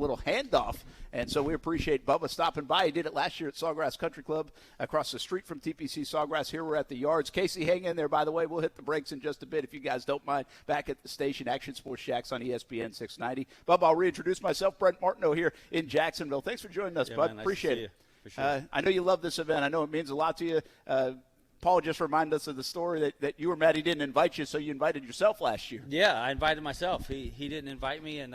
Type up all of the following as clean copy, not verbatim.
little handoff. And so we appreciate Bubba stopping by. He did it last year at Sawgrass Country Club across the street from TPC Sawgrass. Here we're at the Yards. Casey, hang in there, by the way. We'll hit the brakes in just a bit if you guys don't mind. Back at the station, Action Sports Shacks on ESPN 690. Bubba, I'll reintroduce myself. Brent Martineau here in Jacksonville. Thanks for joining us, bud. Man, nice appreciate it. Sure. I know you love this event. I know it means a lot to you. Paul just reminded us of the story that you were mad he didn't invite you, so you invited yourself last year. Yeah, I invited myself. He didn't invite me, and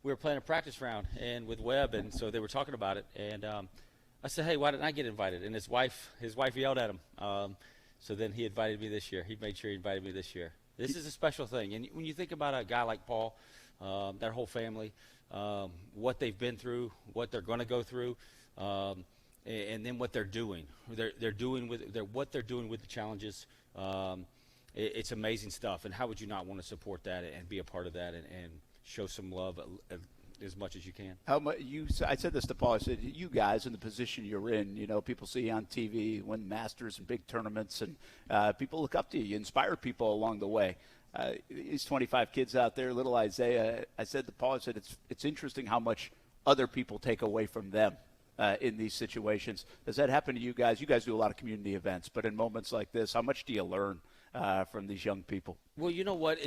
we were playing a practice round and with Webb, and so they were talking about it. And I said, hey, why didn't I get invited? And his wife yelled at him. So then he invited me this year. He made sure he invited me this year. This is a special thing. And when you think about a guy like Paul, that whole family, what they've been through, what they're going to go through, and then what they're doing. What they're doing with the challenges. It's amazing stuff. And how would you not want to support that and be a part of that and show some love as much as you can? I said this to Paul. I said, you guys in the position you're in, people see you on TV, win Masters and big tournaments, and people look up to you. You inspire people along the way. These 25 kids out there, little Isaiah, I said to Paul, I said, it's interesting how much other people take away from them in these situations. Does that happen to you guys? You guys do a lot of community events, but in moments like this, how much do you learn from these young people? Well, you know what?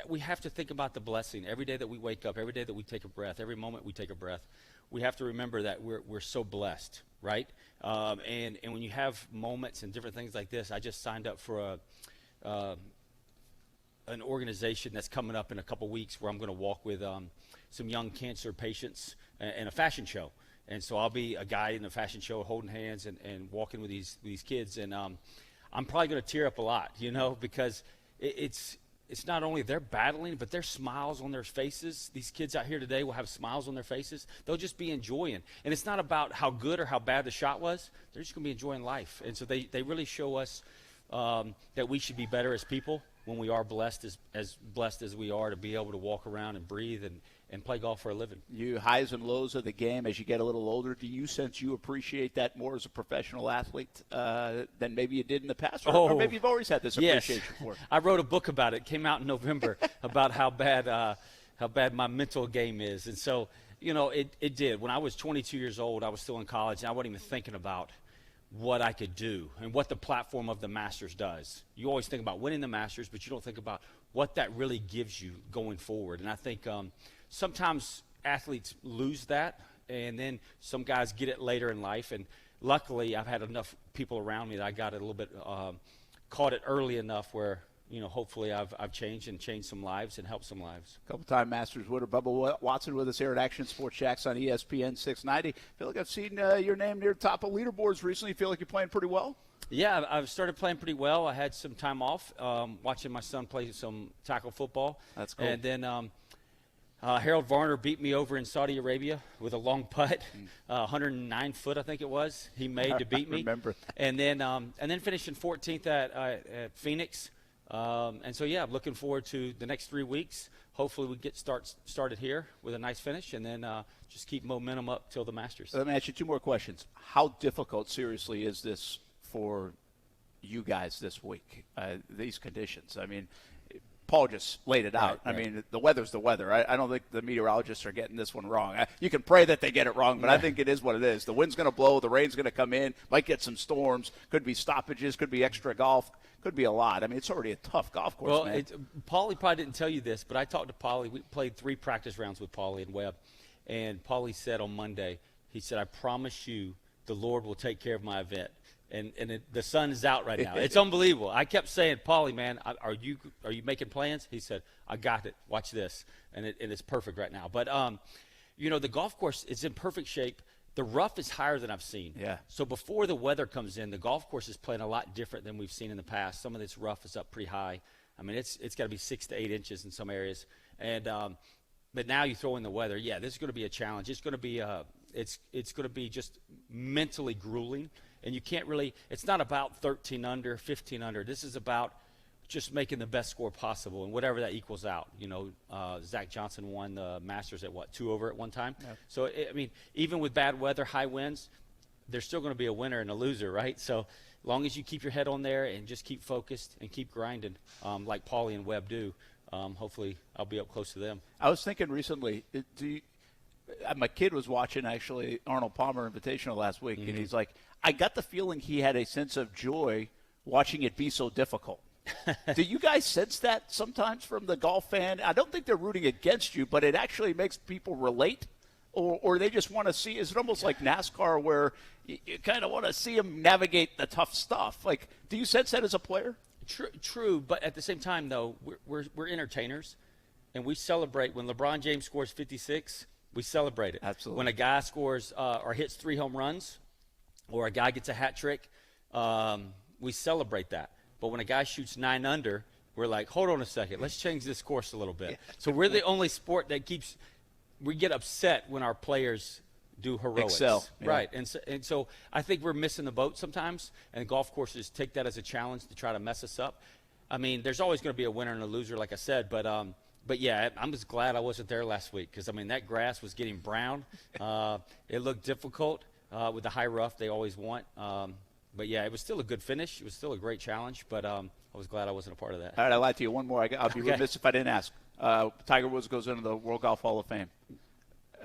We have to think about the blessing. Every day that we wake up, every day that we take a breath, every moment we take a breath, we have to remember that we're so blessed, right? And when you have moments and different things like this, I just signed up for an organization that's coming up in a couple weeks where I'm going to walk with some young cancer patients in a fashion show. And so I'll be a guy in a fashion show holding hands and walking with these kids. And I'm probably going to tear up a lot, because it's not only they're battling, but their smiles on their faces. These kids out here today will have smiles on their faces. They'll just be enjoying. And it's not about how good or how bad the shot was. They're just going to be enjoying life. And so they really show us that we should be better as people when we are blessed as blessed as we are to be able to walk around and breathe and play golf for a living. You highs and lows of the game as you get a little older. Do you sense you appreciate that more as a professional athlete than maybe you did in the past? Or maybe you've always had this appreciation for it? I wrote a book about it. It came out in November about how bad my mental game is. And so, it did. When I was 22 years old, I was still in college, and I wasn't even thinking about what I could do and what the platform of the Masters does. You always think about winning the Masters, but you don't think about what that really gives you going forward. And I think sometimes athletes lose that, and then some guys get it later in life. And luckily, I've had enough people around me that I got it a little bit, caught it early enough where, hopefully I've changed some lives and helped some lives. Couple-time Masters winner Bubba Watson with us here at Action Sports Shacks on ESPN 690. Feel like I've seen your name near the top of leaderboards recently. Feel like you're playing pretty well? Yeah, I've started playing pretty well. I had some time off watching my son play some tackle football. That's cool. And then Harold Varner beat me over in Saudi Arabia with a long putt, 109 foot I think it was. He made to beat me. I remember. And then finishing 14th at Phoenix. And so, I'm looking forward to the next 3 weeks. Hopefully we get started here with a nice finish, and then just keep momentum up till the Masters. Let me ask you two more questions. How difficult, seriously, is this for you guys this week, these conditions? I mean, Paul just laid it out. Right. I mean, the weather's the weather. I don't think the meteorologists are getting this one wrong. You can pray that they get it wrong, but I think it is what it is. The wind's going to blow. The rain's going to come in. Might get some storms. Could be stoppages. Could be extra golf. Could be a lot. I mean, it's already a tough golf course, man. Paulie probably didn't tell you this, but I talked to Paulie. We played 3 practice rounds with Paulie and Webb. And Paulie said on Monday, he said, I promise you the Lord will take care of my event. And the sun is out right now. It's unbelievable. I kept saying, Paulie, man, are you making plans? He said, I got it. Watch this. And it's perfect right now. But, the golf course is in perfect shape. The rough is higher than I've seen. Yeah. So before the weather comes in, the golf course is playing a lot different than we've seen in the past. Some of this rough is up pretty high. I mean, it's got to be 6 to 8 inches in some areas. And but now you throw in the weather. Yeah, this is going to be a challenge. It's going to be it's going to be just mentally grueling. And you can't really – it's not about 13 under, 15 under. This is about just making the best score possible and whatever that equals out. Zach Johnson won the Masters at 2 over at one time. Yeah. So, even with bad weather, high winds, there's still going to be a winner and a loser, right? So, as long as you keep your head on there and just keep focused and keep grinding like Paulie and Webb do, hopefully I'll be up close to them. I was thinking recently, my kid was watching actually Arnold Palmer Invitational last week, Mm-hmm. and he's like, I got the feeling he had a sense of joy watching it be so difficult. Do you guys sense that sometimes from the golf fan? I don't think they're rooting against you, but it actually makes people relate, or they just want to see. Is it almost like NASCAR where you kind of want to see them navigate the tough stuff? Like, do you sense that as a player? True, but at the same time, though, we're entertainers, and we celebrate when LeBron James scores 56. We celebrate it. Absolutely. When a guy scores or hits 3 home runs, or a guy gets a hat trick, we celebrate that. But when a guy shoots 9 under, we're like, hold on a second, let's change this course a little bit. Yeah, so we're the only sport that we get upset when our players do heroics. Excel. Yeah. Right. And so I think we're missing the boat sometimes, and golf courses take that as a challenge to try to mess us up. I mean, there's always going to be a winner and a loser, like I said, but yeah, I'm just glad I wasn't there last week because, I mean, that grass was getting brown. It looked difficult with the high rough they always want. But, yeah, it was still a good finish. It was still a great challenge, but I was glad I wasn't a part of that. All right, I lied to you. One more. I'll be remiss if I didn't ask. Tiger Woods goes into the World Golf Hall of Fame.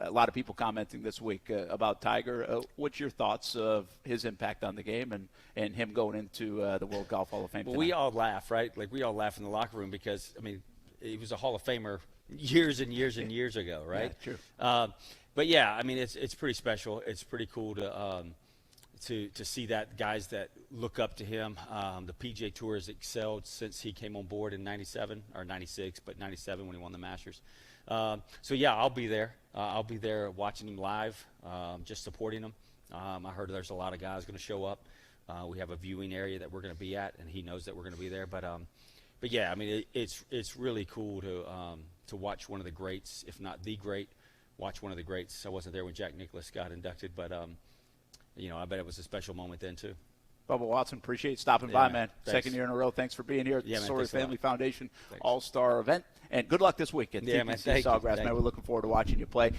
A lot of people commenting this week about Tiger. What's your thoughts of his impact on the game and him going into the World Golf Hall of Fame Well, tonight? we all laugh, right? Like, we all laugh in the locker room because, I mean, he was a Hall of Famer years and years and years ago, right? Yeah, true. But, yeah, I mean, it's pretty special. It's pretty cool to see that guys that look up to him. The PGA Tour has excelled since he came on board in 97 or 96, but 97 when he won the Masters. So, yeah, I'll be there. I'll be there watching him live, just supporting him. I heard there's a lot of guys going to show up. We have a viewing area that we're going to be at, and he knows that we're going to be there. But yeah, I mean, it's really cool to watch one of the greats, if not the great, watch one of the greats. I wasn't there when Jack Nicklaus got inducted, but I bet it was a special moment then too. Bubba Watson, appreciate stopping by, man. Thanks. Second year in a row. Thanks for being here at the Story Family Foundation Thanks. All-Star event. And good luck this week at Yeah, man, TPC Sawgrass, man. Thank We're looking forward to watching you play.